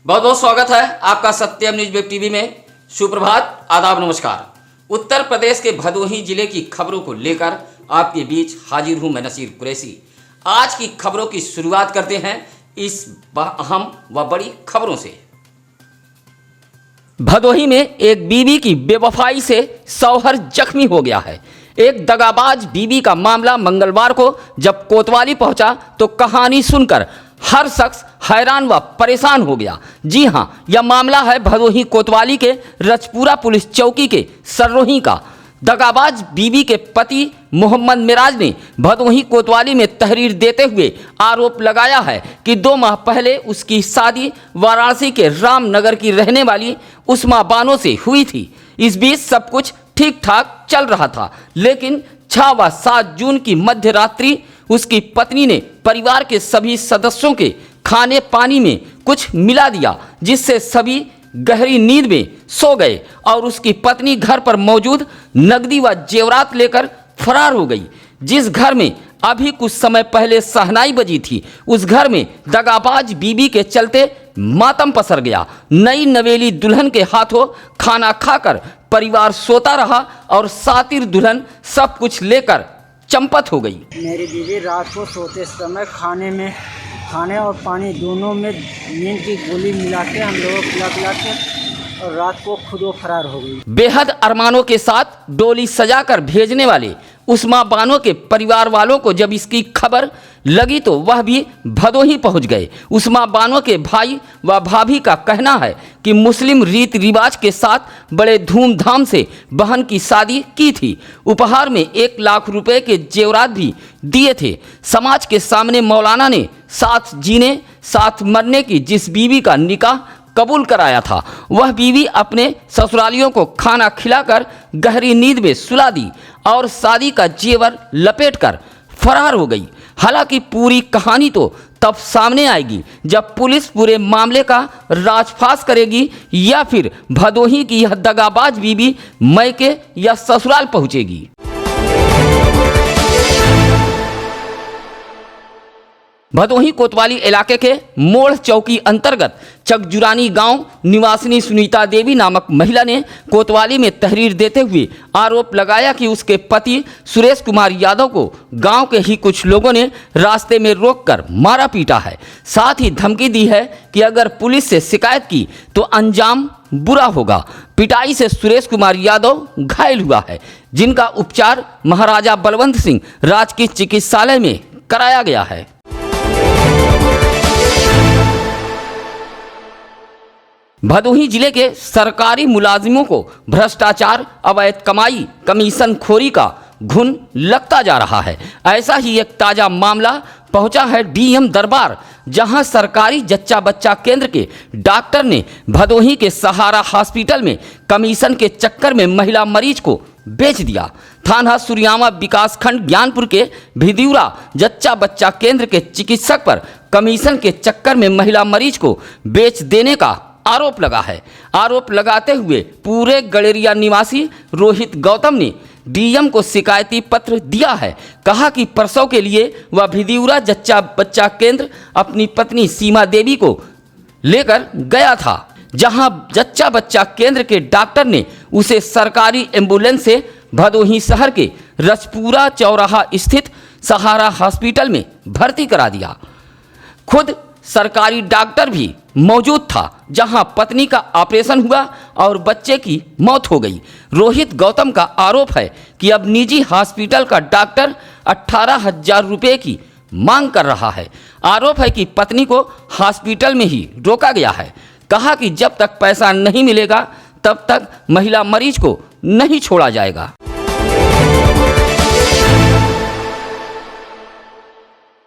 बहुत बहुत स्वागत है आपका सत्यम न्यूज वेब टीवी में। सुप्रभात, आदाब, नमस्कार। उत्तर प्रदेश के भदोही जिले की खबरों को लेकर आपके बीच हाजिर हूं मैं नसीर कुरैशी। आज की खबरों की शुरुआत करते हैं इस अहम व बड़ी खबरों से। भदोही में एक बीवी की बेवफाई से शौहर जख्मी हो गया है। एक दगाबाज बीवी का मामला मंगलवार को जब कोतवाली पहुंचा तो कहानी सुनकर हर शख्स हैरान व परेशान हो गया। जी हां, यह मामला है भदोही कोतवाली के रजपुरा पुलिस चौकी के सर्रोही का। दगाबाज बीवी के पति मोहम्मद मिराज ने भदोही कोतवाली में तहरीर देते हुए आरोप लगाया है कि 2 माह पहले उसकी शादी वाराणसी के रामनगर की रहने वाली उस्मा बानो से हुई थी। इस बीच सब कुछ ठीक ठाक चल रहा था, लेकिन 6 व 7 जून की मध्य रात्रि उसकी पत्नी ने परिवार के सभी सदस्यों के खाने पानी में कुछ मिला दिया, जिससे सभी गहरी नींद में सो गए और उसकी पत्नी घर पर मौजूद नकदी व जेवरात लेकर फरार हो गई। जिस घर में अभी कुछ समय पहले शहनाई बजी थी, उस घर में दगाबाज बीबी के चलते मातम पसर गया। नई नवेली दुल्हन के हाथों खाना खाकर परिवार सोता रहा और सातिर दुल्हन सब कुछ लेकर चंपत हो गई। मेरी बीवी रात को सोते समय खाने और पानी दोनों में नींद की गोली मिला के हम लोगों को खिला के और रात को खुद वो फरार हो गई। बेहद अरमानों के साथ डोली सजाकर भेजने वाले उस्मा बानो के परिवार वालों को जब इसकी खबर लगी तो वह भी भदोही पहुंच गए। उस्मा बानो के भाई व भाभी का कहना है कि मुस्लिम रीति रिवाज के साथ बड़े धूमधाम से बहन की शादी की थी। उपहार में 1 लाख रुपए के जेवरात भी दिए थे। समाज के सामने मौलाना ने साथ जीने साथ मरने की जिस बीवी का निकाह कबूल कराया था, वह बीवी अपने ससुरालियों को खाना खिलाकर गहरी नींद में सुला दी और शादी का जेवर लपेटकर फरार हो गई। हालांकि पूरी कहानी तो तब सामने आएगी जब पुलिस पूरे मामले का राजफाश करेगी या फिर भदोही की यह दगाबाज बीवी मैके या ससुराल पहुंचेगी। भदोही कोतवाली इलाके के मोड़ चौकी अंतर्गत चकजुरानी गांव निवासिनी सुनीता देवी नामक महिला ने कोतवाली में तहरीर देते हुए आरोप लगाया कि उसके पति सुरेश कुमार यादव को गांव के ही कुछ लोगों ने रास्ते में रोककर मारा पीटा है। साथ ही धमकी दी है कि अगर पुलिस से शिकायत की तो अंजाम बुरा होगा। पिटाई से सुरेश कुमार यादव घायल हुआ है, जिनका उपचार महाराजा बलवंत सिंह राजकीय चिकित्सालय में कराया गया है। भदोही जिले के सरकारी मुलाजिमों को भ्रष्टाचार, अवैध कमाई, कमीशन खोरी का घुन लगता जा रहा है। ऐसा ही एक ताजा मामला पहुंचा है डीएम दरबार, जहां सरकारी जच्चा बच्चा केंद्र के डॉक्टर ने भदोही के सहारा हॉस्पिटल में कमीशन के चक्कर में महिला मरीज को बेच दिया। थाना सुरियामा विकास खंड ज्ञानपुर के भिदिउरा जच्चा बच्चा केंद्र के चिकित्सक पर कमीशन के चक्कर में महिला मरीज को बेच देने का आरोप लगा है। आरोप लगाते हुए पूरे गड़ेरिया निवासी रोहित गौतम ने डीएम को शिकायती पत्र दिया है। कहा कि प्रसव के लिए वह भिदिउरा जच्चा बच्चा केंद्र अपनी पत्नी सीमा देवी को लेकर गया था, जहां जच्चा बच्चा केंद्र के डॉक्टर ने उसे सरकारी एम्बुलेंस से भदोही शहर के रजपुरा चौराहा स्थित सहारा हॉस्पिटल में भर्ती करा दिया। खुद सरकारी डॉक्टर भी मौजूद था, जहां पत्नी का ऑपरेशन हुआ और बच्चे की मौत हो गई। रोहित गौतम का आरोप है कि अब निजी हॉस्पिटल का डॉक्टर 18,000 रुपये की मांग कर रहा है। आरोप है कि पत्नी को हॉस्पिटल में ही रोका गया है। कहा कि जब तक पैसा नहीं मिलेगा तब तक महिला मरीज को नहीं छोड़ा जाएगा।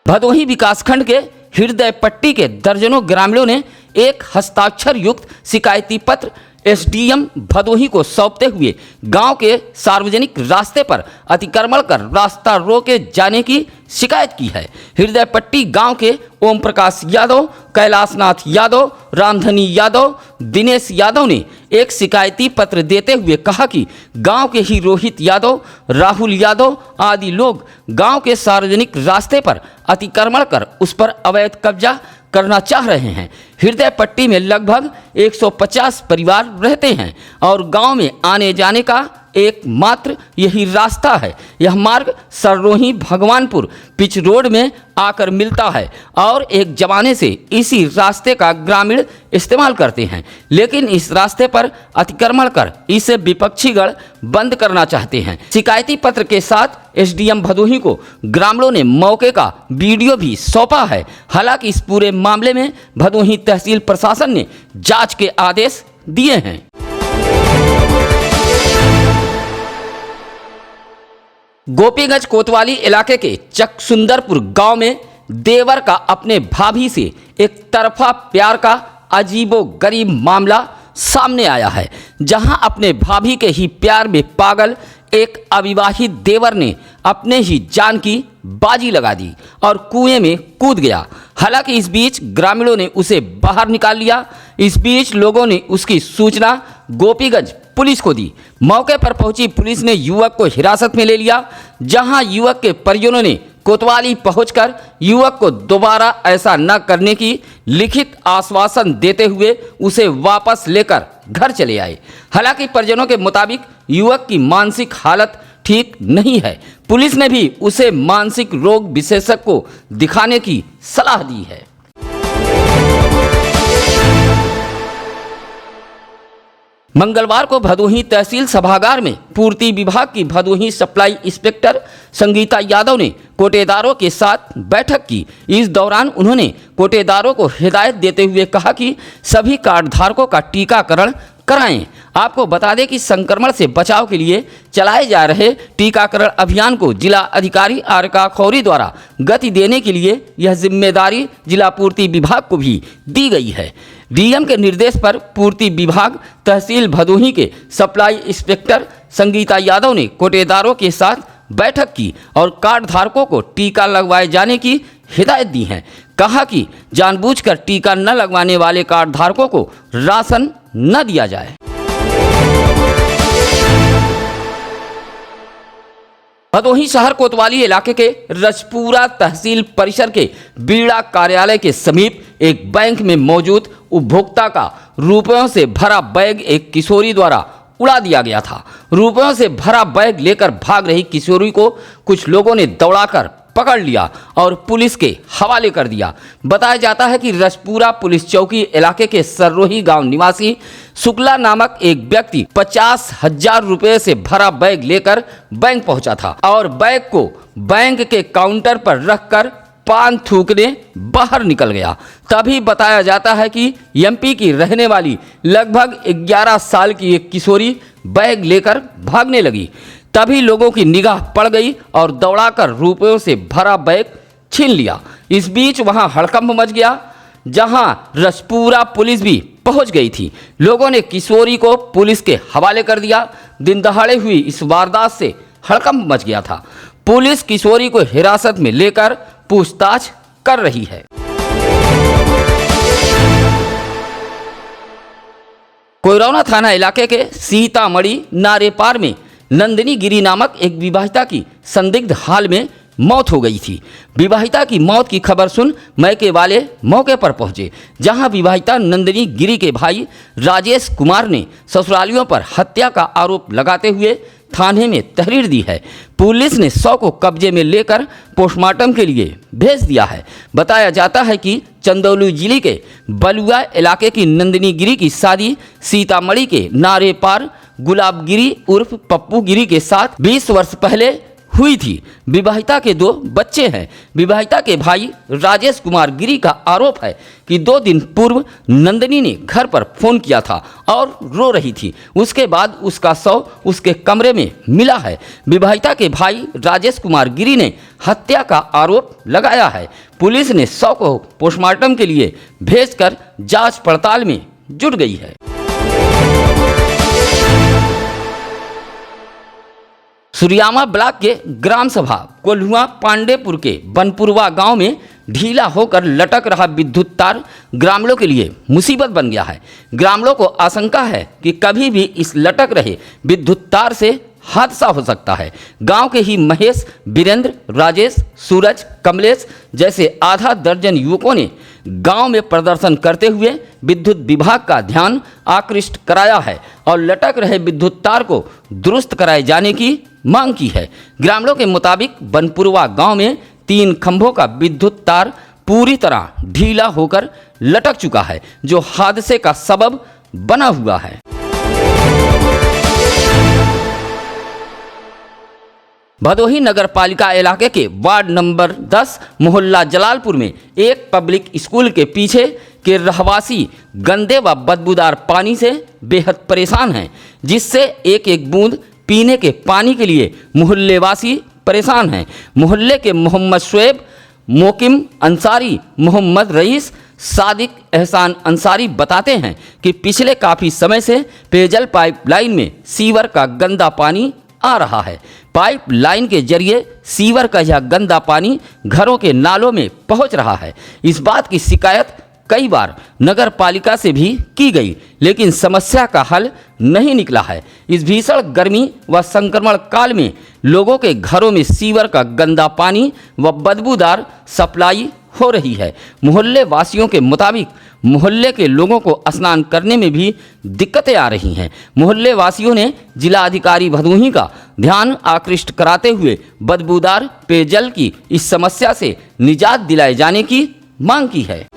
भदोही विकासखंड के हृदय पट्टी के दर्जनों ग्रामीणों ने एक हस्ताक्षर युक्त शिकायती पत्र एसडीएम भदोही को सौंपते हुए गांव के सार्वजनिक रास्ते पर अतिक्रमण कर रास्ता रोके जाने की शिकायत की है। हृदय पट्टी गांव के ओम प्रकाश यादव, कैलाशनाथ यादव, रामधनी यादव, दिनेश यादव ने एक शिकायती पत्र देते हुए कहा कि गांव के ही रोहित यादव, राहुल यादव आदि लोग गांव के सार्वजनिक रास्ते पर अतिक्रमण कर उस पर अवैध कब्जा करना चाह रहे हैं। हृदय पट्टी में लगभग 150 परिवार रहते हैं और गांव में आने जाने का एकमात्र यही रास्ता है। यह मार्ग सररोही भगवानपुर पिच रोड में आकर मिलता है और एक ज़माने से इसी रास्ते का ग्रामीण इस्तेमाल करते हैं, लेकिन इस रास्ते पर अतिक्रमण कर इसे विपक्षीगण बंद करना चाहते हैं। शिकायती पत्र के साथ एसडीएम भदोही को ग्रामीणों ने मौके का वीडियो भी सौंपा है। हालांकि इस पूरे मामले में भदोही तहसील प्रशासन ने जांच के आदेश दिए हैं। गोपीगंज कोतवाली इलाके के चकसुंदरपुर गांव में देवर का अपने भाभी से एक तरफा प्यार का अजीबोगरीब मामला सामने आया है, जहां अपने भाभी के ही प्यार में पागल एक अविवाहित देवर ने अपने ही जान की बाजी लगा दी और कुएं में कूद गया। हालांकि इस बीच ग्रामीणों ने उसे बाहर निकाल लिया। इस बीच लोगों ने उसकी सूचना गोपीगंज पुलिस को दी। मौके पर पहुंची पुलिस ने युवक को हिरासत में ले लिया, जहां युवक के परिजनों ने कोतवाली पहुंचकर युवक को दोबारा ऐसा न करने की लिखित आश्वासन देते हुए उसे वापस लेकर घर चले आए। हालांकि परिजनों के मुताबिक युवक की मानसिक हालत ठीक नहीं है। पुलिस ने भी उसे मानसिक रोग विशेषज्ञ को दिखाने की सलाह दी है। मंगलवार को भदोही तहसील सभागार में पूर्ति विभाग की भदोही सप्लाई इंस्पेक्टर संगीता यादव ने कोटेदारों के साथ बैठक की। इस दौरान उन्होंने कोटेदारों को हिदायत देते हुए कहा कि सभी कार्डधारकों का टीकाकरण कराएं। आपको बता दें कि संक्रमण से बचाव के लिए चलाए जा रहे टीकाकरण अभियान को जिला अधिकारी आरका खौरी द्वारा गति देने के लिए यह जिम्मेदारी जिला पूर्ति विभाग को भी दी गई है। डीएम के निर्देश पर पूर्ति विभाग तहसील भदोही के सप्लाई इंस्पेक्टर संगीता यादव ने कोटेदारों के साथ बैठक की और कार्डधारकों को टीका लगवाए जाने की हिदायत दी है। कहा कि जानबूझकर टीका न लगवाने वाले कार्डधारकों को राशन न दिया जाए। भदोही शहर कोतवाली इलाके के रजपुरा तहसील परिसर के बीड़ा कार्यालय के समीप एक बैंक में मौजूद उपभोक्ता का रुपयों से भरा बैग एक किशोरी द्वारा उड़ा दिया गया था। रुपयों से भरा बैग लेकर भाग रही किशोरी को कुछ लोगों ने दौड़ाकर पकड़ लिया और पुलिस के हवाले कर दिया। बताया जाता है कि रजपुरा पुलिस चौकी इलाके के सररोही गांव निवासी शुक्ला नामक एक व्यक्ति 50,000 रुपये से भरा बैग लेकर बैंक पहुंचा था और बैग को बैंक के काउंटर पर रखकर पान थूकने बाहर निकल गया। तभी बताया जाता है कि एमपी की रहने वाली लगभग 11 साल की एक किशोरी बैग लेकर भागने लगी। तभी लोगों की निगाह पड़ गई और दौड़ाकर रुपयों से भरा बैग छीन लिया। इस बीच वहां हड़कंप मच गया, जहां रजपुरा पुलिस भी पहुंच गई थी। लोगों ने किशोरी को पुलिस के हवाले कर दिया। दिन दहाड़े हुई इस वारदात से हड़कंप मच गया था। पुलिस किशोरी को हिरासत में लेकर पूछताछ कर रही है। कोयरौना थाना इलाके के सीतामढ़ी नारेपार में नंदिनी गिरी नामक एक विवाहिता की संदिग्ध हाल में मौत हो गई थी। विवाहिता की मौत की खबर सुन मैके वाले मौके पर पहुंचे, जहां विवाहिता नंदिनी गिरी के भाई राजेश कुमार ने ससुरालियों पर हत्या का आरोप लगाते हुए थाने में तहरीर दी है। पुलिस ने शव को कब्जे में लेकर पोस्टमार्टम के लिए भेज दिया है। बताया जाता है कि चंदौली जिले के बलुआ इलाके की नंदिनी गिरी की शादी सीतामढ़ी के नारेपार गुलाब गिरी उर्फ पप्पू गिरी के साथ 20 वर्ष पहले हुई थी। विवाहिता के 2 बच्चे हैं। विवाहिता के भाई राजेश कुमार गिरी का आरोप है कि 2 दिन पूर्व नंदिनी ने घर पर फोन किया था और रो रही थी। उसके बाद उसका शव उसके कमरे में मिला है। विवाहिता के भाई राजेश कुमार गिरी ने हत्या का आरोप लगाया है। पुलिस ने शव को पोस्टमार्टम के लिए भेजकर जांच पड़ताल में जुट गई है। सुरियामा ब्लॉक के ग्राम सभा कोल्हुआ पांडेपुर के बनपुरवा गांव में ढीला होकर लटक रहा विद्युत तार ग्रामीणों के लिए मुसीबत बन गया है। ग्रामीणों को आशंका है कि कभी भी इस लटक रहे विद्युत तार से हादसा हो सकता है। गांव के ही महेश, वीरेंद्र, राजेश, सूरज, कमलेश जैसे आधा दर्जन युवकों ने गांव में प्रदर्शन करते हुए विद्युत विभाग का ध्यान आकृष्ट कराया है और लटक रहे विद्युत तार को दुरुस्त कराए जाने की मांग की है। ग्रामीणों के मुताबिक बनपुरवा गांव में 3 खंभों का विद्युत तार पूरी तरह ढीला होकर लटक चुका है, जो हादसे का सबब बना हुआ है। भदोही नगर पालिका इलाके के वार्ड नंबर 10 मोहल्ला जलालपुर में एक पब्लिक स्कूल के पीछे के रहवासी गंदे व बदबूदार पानी से बेहद परेशान हैं, जिससे एक एक बूंद पीने के पानी के लिए मोहल्लेवासी परेशान हैं। मोहल्ले के मोहम्मद शुएब, मोकिम अंसारी, मोहम्मद रईस, सादिक एहसान अंसारी बताते हैं कि पिछले काफ़ी समय से पेयजल पाइपलाइन में सीवर का गंदा पानी आ रहा है। पाइपलाइन के जरिए सीवर का यह गंदा पानी घरों के नालों में पहुंच रहा है। इस बात की शिकायत कई बार नगर पालिका से भी की गई, लेकिन समस्या का हल नहीं निकला है। इस भीषण गर्मी व संक्रमण काल में लोगों के घरों में सीवर का गंदा पानी व बदबूदार सप्लाई हो रही है। मोहल्ले वासियों के मुताबिक मोहल्ले के लोगों को स्नान करने में भी दिक्कतें आ रही हैं। मोहल्ले वासियों ने जिला अधिकारी भदोही का ध्यान आकृष्ट कराते हुए बदबूदार पेयजल की इस समस्या से निजात दिलाए जाने की मांग की है।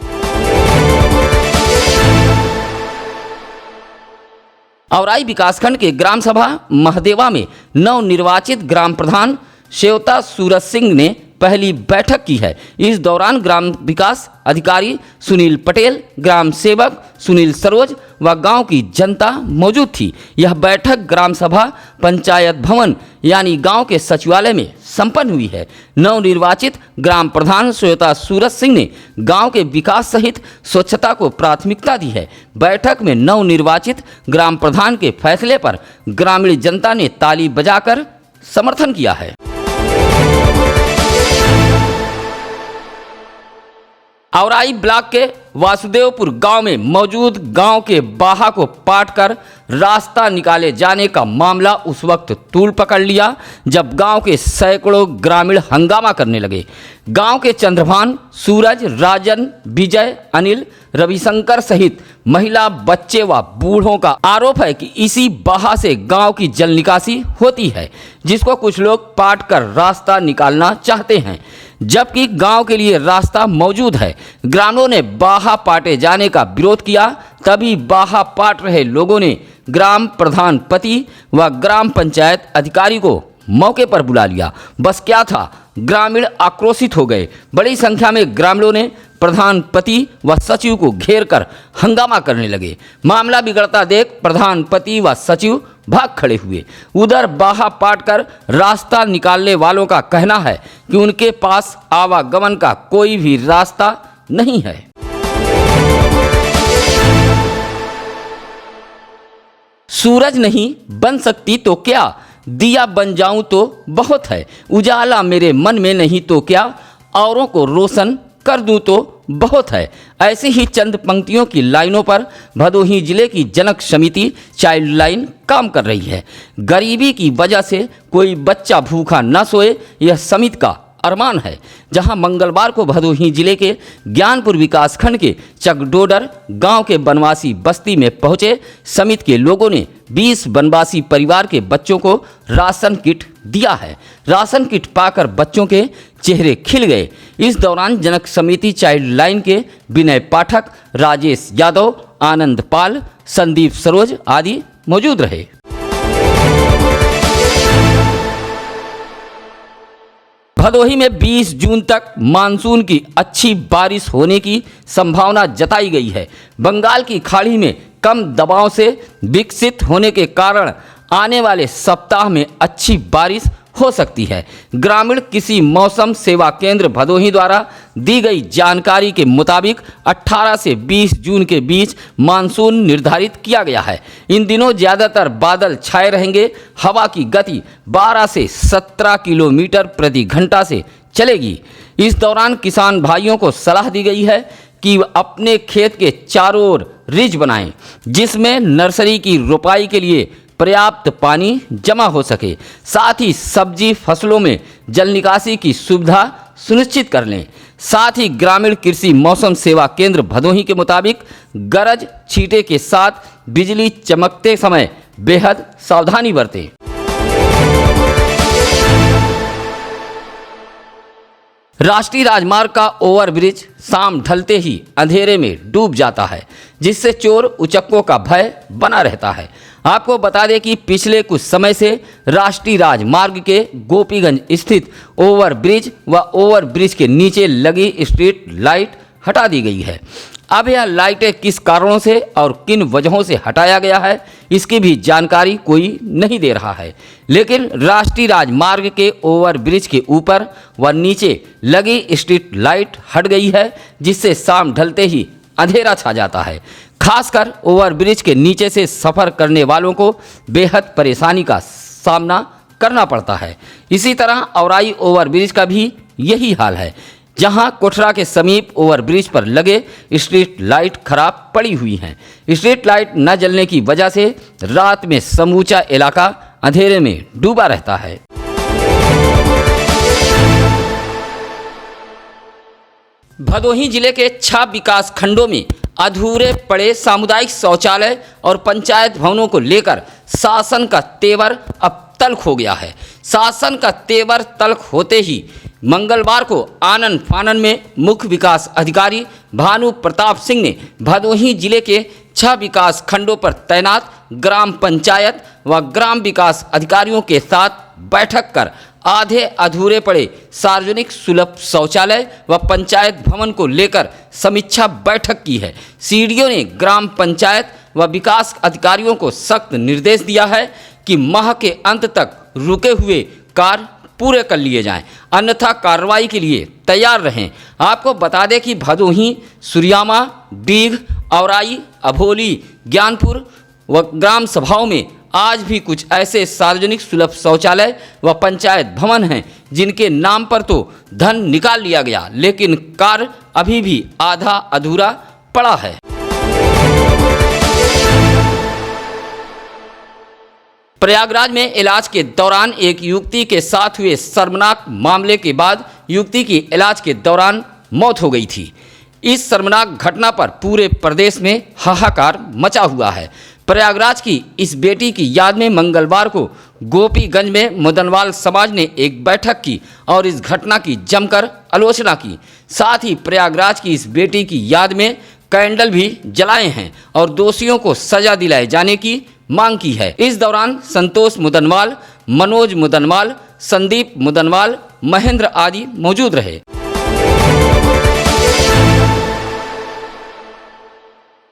औराई विकासखंड के ग्राम सभा महदेवा में नवनिर्वाचित ग्राम प्रधान शेवता सूरज सिंह ने पहली बैठक की है। इस दौरान ग्राम विकास अधिकारी सुनील पटेल, ग्राम सेवक सुनील सरोज व गांव की जनता मौजूद थी। यह बैठक ग्राम सभा पंचायत भवन यानी गांव के सचिवालय में संपन्न हुई है। नवनिर्वाचित ग्राम प्रधान श्वेता सूरज सिंह ने गांव के विकास सहित स्वच्छता को प्राथमिकता दी है। बैठक में नवनिर्वाचित ग्राम प्रधान के फैसले पर ग्रामीण जनता ने ताली बजाकर समर्थन किया है। औराई ब्लॉक के वासुदेवपुर गांव में मौजूद गांव के बाहा को पाटकर रास्ता निकाले जाने का मामला उस वक्त तूल पकड़ लिया जब गांव के सैकड़ों ग्रामीण हंगामा करने लगे। गांव के चंद्रभान, सूरज, राजन, विजय, अनिल, रविशंकर सहित महिला, बच्चे व बूढ़ों का आरोप है कि इसी बाहा से गांव की जल निकासी होती है, जिसको कुछ लोग पाट कर रास्ता निकालना चाहते हैं, जबकि गांव के लिए रास्ता मौजूद है। ग्रामीणों ने बाहा पाटे जाने का विरोध किया, तभी बाहा पाट रहे लोगों ने ग्राम प्रधान पति व ग्राम पंचायत अधिकारी को मौके पर बुला लिया। बस क्या था, ग्रामीण आक्रोशित हो गए। बड़ी संख्या में ग्रामीणों ने प्रधान पति व सचिव को घेर कर हंगामा करने लगे। मामला बिगड़ता देख प्रधान पति व सचिव भाग खड़े हुए। उधर बाहा पाट कर रास्ता निकालने वालों का कहना है कि उनके पास आवागमन का कोई भी रास्ता नहीं है। सूरज नहीं बन सकती तो क्या, दिया बन जाऊं तो बहुत है। उजाला मेरे मन में नहीं तो क्या, औरों को रोशन कर दूं तो बहुत है। ऐसे ही चंद पंक्तियों की लाइनों पर भदोही जिले की जनक समिति चाइल्ड लाइन काम कर रही है। गरीबी की वजह से कोई बच्चा भूखा न सोए, यह समिति का अरमान है। जहां मंगलवार को भदोही जिले के ज्ञानपुर विकासखंड के चकडोडर गांव के बनवासी बस्ती में पहुंचे समिति के लोगों ने 20 बनवासी परिवार के बच्चों को राशन किट दिया है। राशन किट पाकर बच्चों के चेहरे खिल गए। इस दौरान जनक समिति चाइल्ड लाइन के विनय पाठक, राजेश यादव, आनंद पाल, संदीप सरोज आदि मौजूद रहे। भदोही में 20 जून तक मानसून की अच्छी बारिश होने की संभावना जताई गई है। बंगाल की खाड़ी में कम दबाव से विकसित होने के कारण आने वाले सप्ताह में अच्छी बारिश हो सकती है। ग्रामीण कृषि मौसम सेवा केंद्र भदोही द्वारा दी गई जानकारी के मुताबिक 18 से 20 जून के बीच मानसून निर्धारित किया गया है। इन दिनों ज़्यादातर बादल छाए रहेंगे। हवा की गति 12 से 17 किलोमीटर प्रति घंटा से चलेगी। इस दौरान किसान भाइयों को सलाह दी गई है कि अपने खेत के चारों ओर रिज बनाएं, जिसमें नर्सरी की रोपाई के लिए पर्याप्त पानी जमा हो सके। साथ ही सब्जी फसलों में जल निकासी की सुविधा सुनिश्चित कर लें। साथ ही ग्रामीण कृषि मौसम सेवा केंद्र भदोही के मुताबिक गरज छींटे के साथ बिजली चमकते समय बेहद सावधानी बरतें। राष्ट्रीय राजमार्ग का ओवरब्रिज शाम ढलते ही अंधेरे में डूब जाता है, जिससे चोर उचक्कों का भय बना रहता है। आपको बता दें कि पिछले कुछ समय से राष्ट्रीय राजमार्ग के गोपीगंज स्थित ओवरब्रिज व ओवरब्रिज के नीचे लगी स्ट्रीट लाइट हटा दी गई है। अब यह लाइटें किस कारणों से और किन वजहों से हटाया गया है, इसकी भी जानकारी कोई नहीं दे रहा है। लेकिन राष्ट्रीय राजमार्ग के ओवरब्रिज के ऊपर व नीचे लगी स्ट्रीट लाइट हट गई है, जिससे शाम ढलते ही अंधेरा छा जाता है। खासकर ओवरब्रिज के नीचे से सफ़र करने वालों को बेहद परेशानी का सामना करना पड़ता है। इसी तरह औराई ओवरब्रिज का भी यही हाल है, जहां कोठरा के समीप ओवरब्रिज पर लगे स्ट्रीट लाइट खराब पड़ी हुई हैं। स्ट्रीट लाइट न जलने की वजह से रात में समूचा इलाका अंधेरे में डूबा रहता है। भदोही जिले के 6 विकास खंडों में अधूरे पड़े सामुदायिक शौचालय और पंचायत भवनों को लेकर शासन का तेवर अब तल्ख हो गया है। शासन का तेवर तल्ख होते ही मंगलवार को आनन फानन में मुख्य विकास अधिकारी भानु प्रताप सिंह ने भदोही जिले के 6 विकास खंडों पर तैनात ग्राम पंचायत व ग्राम विकास अधिकारियों के साथ बैठक कर आधे अधूरे पड़े सार्वजनिक सुलभ शौचालय व पंचायत भवन को लेकर समीक्षा बैठक की है। सीडीओ ने ग्राम पंचायत व विकास अधिकारियों को सख्त निर्देश दिया है कि माह के अंत तक रुके हुए कार्य पूरे कर लिए जाएं, अन्यथा कार्रवाई के लिए तैयार रहें। आपको बता दें कि भदोही, सुरियामा, डीग, औराई, अभोली, ज्ञानपुर व ग्राम सभाओं में आज भी कुछ ऐसे सार्वजनिक सुलभ शौचालय व पंचायत भवन हैं जिनके नाम पर तो धन निकाल लिया गया, लेकिन कार्य अभी भी आधा अधूरा पड़ा है। प्रयागराज में इलाज के दौरान एक युवती के साथ हुए शर्मनाक मामले के बाद युवती की इलाज के दौरान मौत हो गई थी। इस शर्मनाक घटना पर पूरे प्रदेश में हाहाकार मचा हुआ है। प्रयागराज की इस बेटी की याद में मंगलवार को गोपीगंज में मुदनवाल समाज ने एक बैठक की और इस घटना की जमकर आलोचना की। साथ ही प्रयागराज की इस बेटी की याद में कैंडल भी जलाए हैं और दोषियों को सजा दिलाए जाने की मांग की है। इस दौरान संतोष मुदनवाल, मनोज मुदनवाल, संदीप मुदनवाल, महेंद्र आदि मौजूद रहे।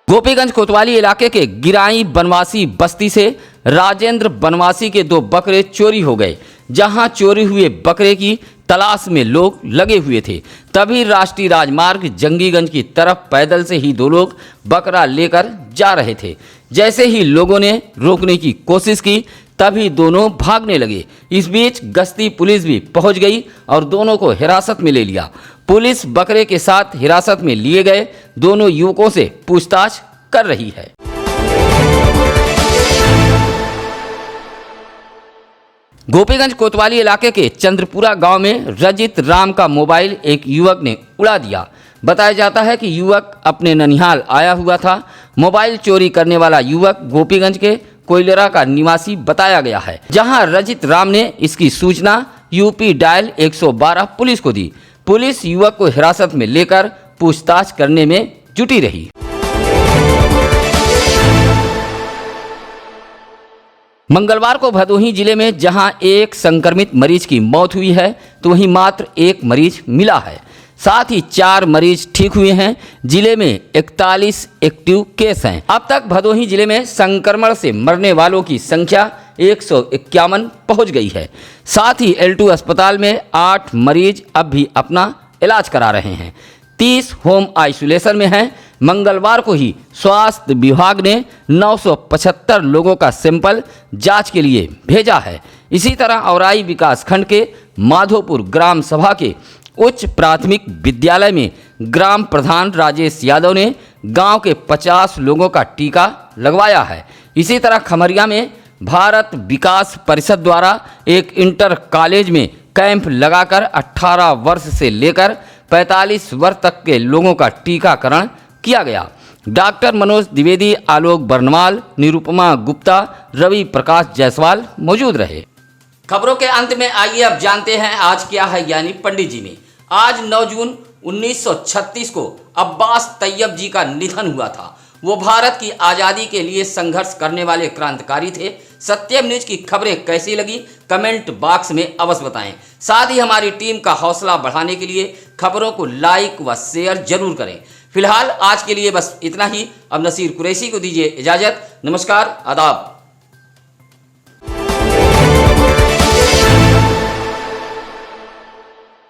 गोपीगंज कोतवाली इलाके के गिराई बनवासी बस्ती से राजेंद्र बनवासी के 2 बकरे चोरी हो गए। जहां चोरी हुए बकरे की तलाश में लोग लगे हुए थे, तभी राष्ट्रीय राजमार्ग जंगीगंज की तरफ पैदल से ही 2 लोग बकरा लेकर जा रहे थे। जैसे ही लोगों ने रोकने की कोशिश की, तभी दोनों भागने लगे। इस बीच गश्ती पुलिस भी पहुंच गई और दोनों को हिरासत में ले लिया। पुलिस बकरे के साथ हिरासत में लिए गए दोनों युवकों से पूछताछ कर रही है। गोपीगंज कोतवाली इलाके के चंद्रपुरा गांव में रजित राम का मोबाइल एक युवक ने उड़ा दिया। बताया जाता है कि युवक अपने ननिहाल आया हुआ था। मोबाइल चोरी करने वाला युवक गोपीगंज के कोयलरा का निवासी बताया गया है, जहां रजित राम ने इसकी सूचना यूपी डायल 112 पुलिस को दी। पुलिस युवक को हिरासत में लेकर पूछताछ करने में जुटी रही। मंगलवार को भदोही जिले में जहां एक संक्रमित मरीज की मौत हुई है, तो वहीं मात्र 1 मरीज मिला है। साथ ही 4 मरीज ठीक हुए हैं। जिले में 41 एक्टिव केस हैं। अब तक भदोही जिले में संक्रमण से मरने वालों की संख्या 151 पहुंच गई है। साथ ही L2 अस्पताल में 8 मरीज अब भी अपना इलाज करा रहे हैं। 30 होम आइसोलेशन में हैं। मंगलवार को ही स्वास्थ्य विभाग ने 975 लोगों का सैंपल जांच के लिए भेजा है। इसी तरह औराई विकास खंड के माधोपुर ग्राम सभा के उच्च प्राथमिक विद्यालय में ग्राम प्रधान राजेश यादव ने गांव के 50 लोगों का टीका लगवाया है। इसी तरह खमरिया में भारत विकास परिषद द्वारा एक इंटर कॉलेज में कैंप लगाकर 18 वर्ष से लेकर 45 वर्ष तक के लोगों का टीकाकरण किया गया। डॉक्टर मनोज द्विवेदी, आलोक बर्नवाल, निरुपमा गुप्ता, रवि प्रकाश जायसवाल मौजूद रहे। खबरों के अंत में आइए अब जानते हैं आज क्या है यानी पंडित जी में। आज 9 जून 1936 को अब्बास तैयब जी का निधन हुआ था। वो भारत की आज़ादी के लिए संघर्ष करने वाले क्रांतिकारी थे। सत्यम न्यूज की खबरें कैसी लगी कमेंट बॉक्स में अवश्य बताएं। साथ ही हमारी टीम का हौसला बढ़ाने के लिए खबरों को लाइक व शेयर जरूर करें। फिलहाल आज के लिए बस इतना ही। अब नसीर कुरैशी को दीजिए इजाज़त। नमस्कार, आदाब।